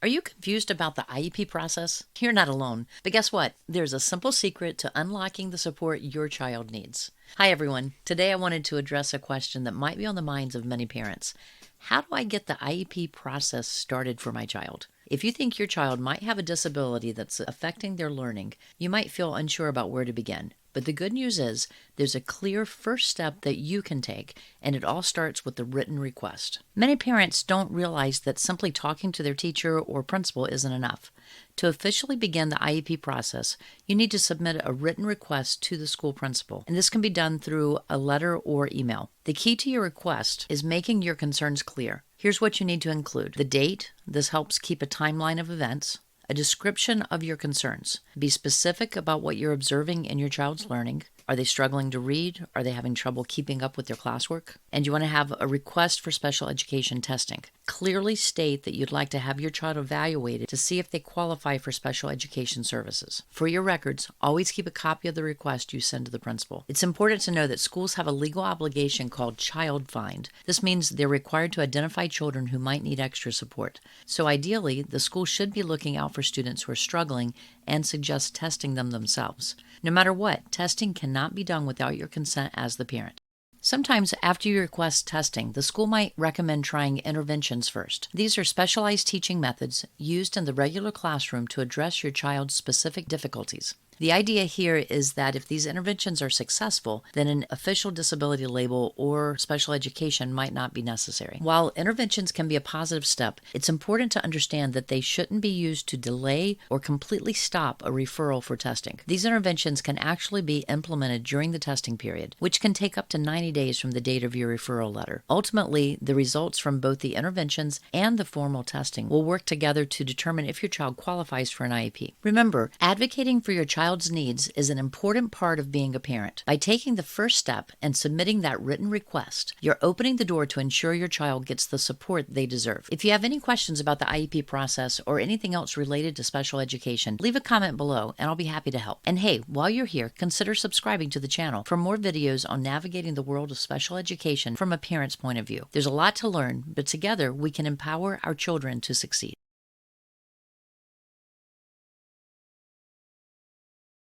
Are you confused about the IEP process? You're not alone. But guess what? There's a simple secret to unlocking the support your child needs. Hi, everyone. Today I wanted to address a question that might be on the minds of many parents. How do I get the IEP process started for my child? If you think your child might have a disability that's affecting their learning, you might feel unsure about where to begin. But the good news is there's a clear first step that you can take, and it all starts with the written request. Many parents don't realize that simply talking to their teacher or principal isn't enough. To officially begin the IEP process, you need to submit a written request to the school principal, and this can be done through a letter or email. The key to your request is making your concerns clear. Here's what you need to include: the date. This helps keep a timeline of events. A description of your concerns. Be specific about what you're observing in your child's learning. Are they struggling to read? Are they having trouble keeping up with their classwork? And you want to have a request for special education testing. Clearly state that you'd like to have your child evaluated to see if they qualify for special education services. For your records, always keep a copy of the request you send to the principal. It's important to know that schools have a legal obligation called child find. This means they're required to identify children who might need extra support. So ideally, the school should be looking out for students who are struggling and suggest testing them themselves. No matter what, testing cannot be done without your consent as the parent. Sometimes after you request testing, the school might recommend trying interventions first. These are specialized teaching methods used in the regular classroom to address your child's specific difficulties. The idea here is that if these interventions are successful, then an official disability label or special education might not be necessary. While interventions can be a positive step, it's important to understand that they shouldn't be used to delay or completely stop a referral for testing. These interventions can actually be implemented during the testing period, which can take up to 90 days from the date of your referral letter. Ultimately, the results from both the interventions and the formal testing will work together to determine if your child qualifies for an IEP. Remember, advocating for your child's needs is an important part of being a parent. By taking the first step and submitting that written request, you're opening the door to ensure your child gets the support they deserve. If you have any questions about the IEP process or anything else related to special education, leave a comment below and I'll be happy to help. And hey, while you're here, consider subscribing to the channel for more videos on navigating the world of special education from a parent's point of view. There's a lot to learn, but together we can empower our children to succeed.